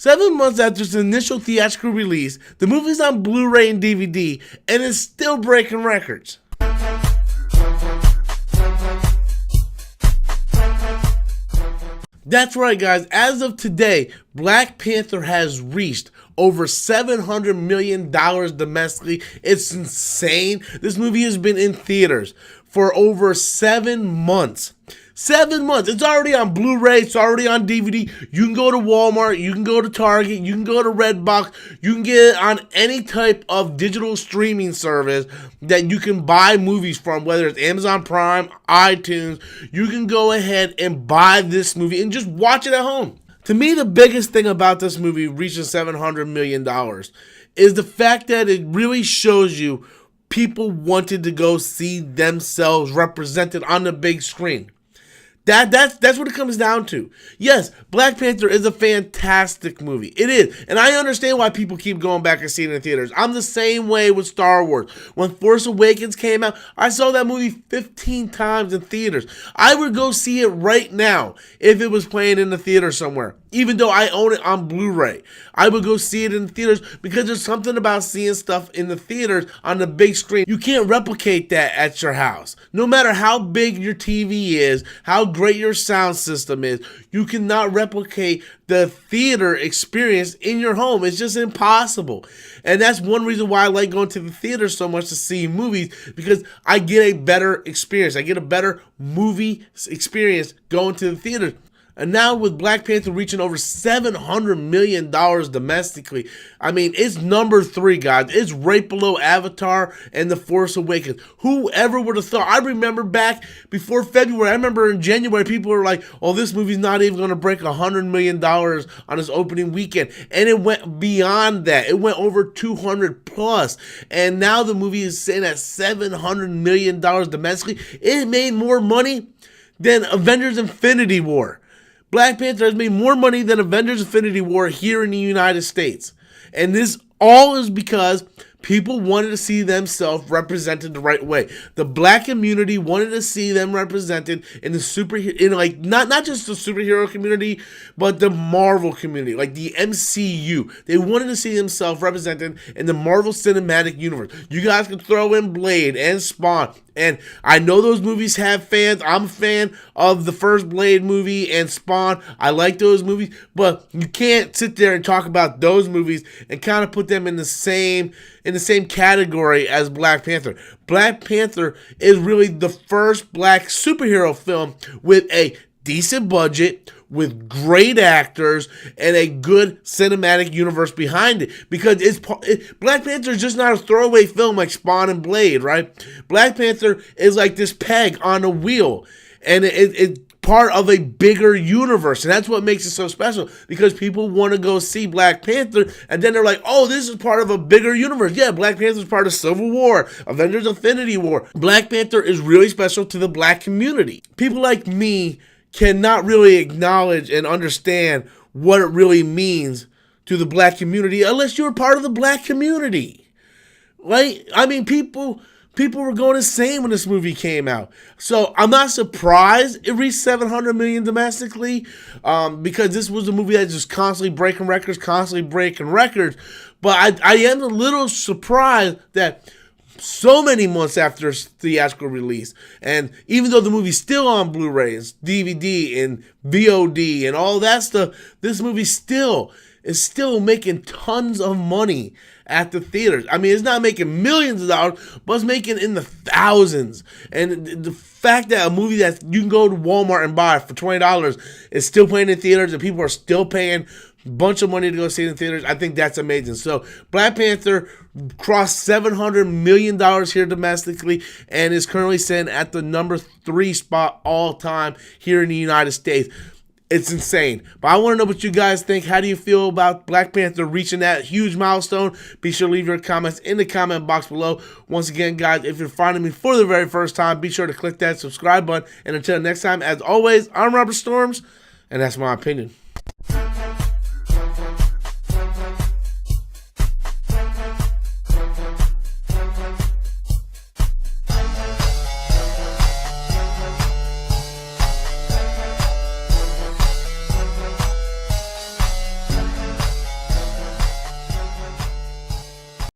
7 months after its initial theatrical release, the movie's on Blu-ray and DVD, and is still breaking records. That's right, guys. As of today, Black Panther has reached over $700 million domestically. It's insane. This movie has been in theaters for over 7 months. 7 months. It's already on Blu-ray. It's already on DVD. You can go to Walmart. You can go to Target. You can go to Redbox. You can get it on any type of digital streaming service that you can buy movies from, whether it's Amazon Prime, iTunes. You can go ahead and buy this movie and just watch it at home. To me, the biggest thing about this movie reaching $700 million is the fact that it really shows you people wanted to go see themselves represented on the big screen. That's what it comes down to. Yes, Black Panther is a fantastic movie. It is. And I understand why people keep going back and seeing it in theaters. I'm the same way with Star Wars. When Force Awakens came out, I saw that movie 15 times in theaters. I would go see it right now if it was playing in the theater somewhere. Even though I own it on Blu-ray, I would go see it in the theaters because there's something about seeing stuff in the theaters on the big screen. You can't replicate that at your house. No matter how big your TV is, how great your sound system is, you cannot replicate the theater experience in your home. It's just impossible. And that's one reason why I like going to the theater so much to see movies, because I get a better experience. I get a better movie experience going to the theater. And now with Black Panther reaching over $700 million domestically, I mean, it's number 3, guys. It's right below Avatar and The Force Awakens. Whoever would have thought? I remember back before February, I remember in January, people were like, oh, this movie's not even going to break $100 million on its opening weekend. And it went beyond that. It went over 200 plus. And now the movie is sitting at $700 million domestically. It made more money than Avengers Infinity War. Black Panther has made more money than Avengers Infinity War here in the United States. And this all is because people wanted to see themselves represented the right way. The black community wanted to see them represented in the superhero, in like not just the superhero community, but the Marvel community, like the MCU. They wanted to see themselves represented in the Marvel Cinematic Universe. You guys can throw in Blade and Spawn. And I know those movies have fans. I'm a fan of the first Blade movie and Spawn. I like those movies, but you can't sit there and talk about those movies and kind of put them in the same category as Black Panther. Black Panther is really the first black superhero film with a decent budget, with great actors, and a good cinematic universe behind it. Because Black Panther is just not a throwaway film like Spawn and Blade, right? Black Panther is like this peg on a wheel, and it's part of a bigger universe, and that's what makes it so special, because people want to go see Black Panther, and then they're like, oh, this is part of a bigger universe. Yeah, Black Panther is part of Civil War, Avengers Infinity War. Black Panther is really special to the black community. People like me cannot really acknowledge and understand what it really means to the black community unless you're part of the black community. Right? I mean, people were going insane when this movie came out. So I'm not surprised it reached $700 million domestically, because this was a movie that's just constantly breaking records. But I am a little surprised that so many months after its theatrical release, and even though the movie's still on Blu-ray and DVD and VOD and all that stuff, this movie is still making tons of money at the theaters. I mean, it's not making millions of dollars, but it's making in the thousands. And the fact that a movie that you can go to Walmart and buy for $20 is still playing in theaters, and people are still paying a bunch of money to go see it in theaters, I think that's amazing. So Black Panther crossed $700 million here domestically and is currently sitting at the number 3 spot all time here in the United States. It's insane. But I want to know what you guys think. How do you feel about Black Panther reaching that huge milestone? Be sure to leave your comments in the comment box below. Once again, guys, if you're finding me for the very first time, be sure to click that subscribe button. And until next time, as always, I'm Robert Storms, and that's my opinion.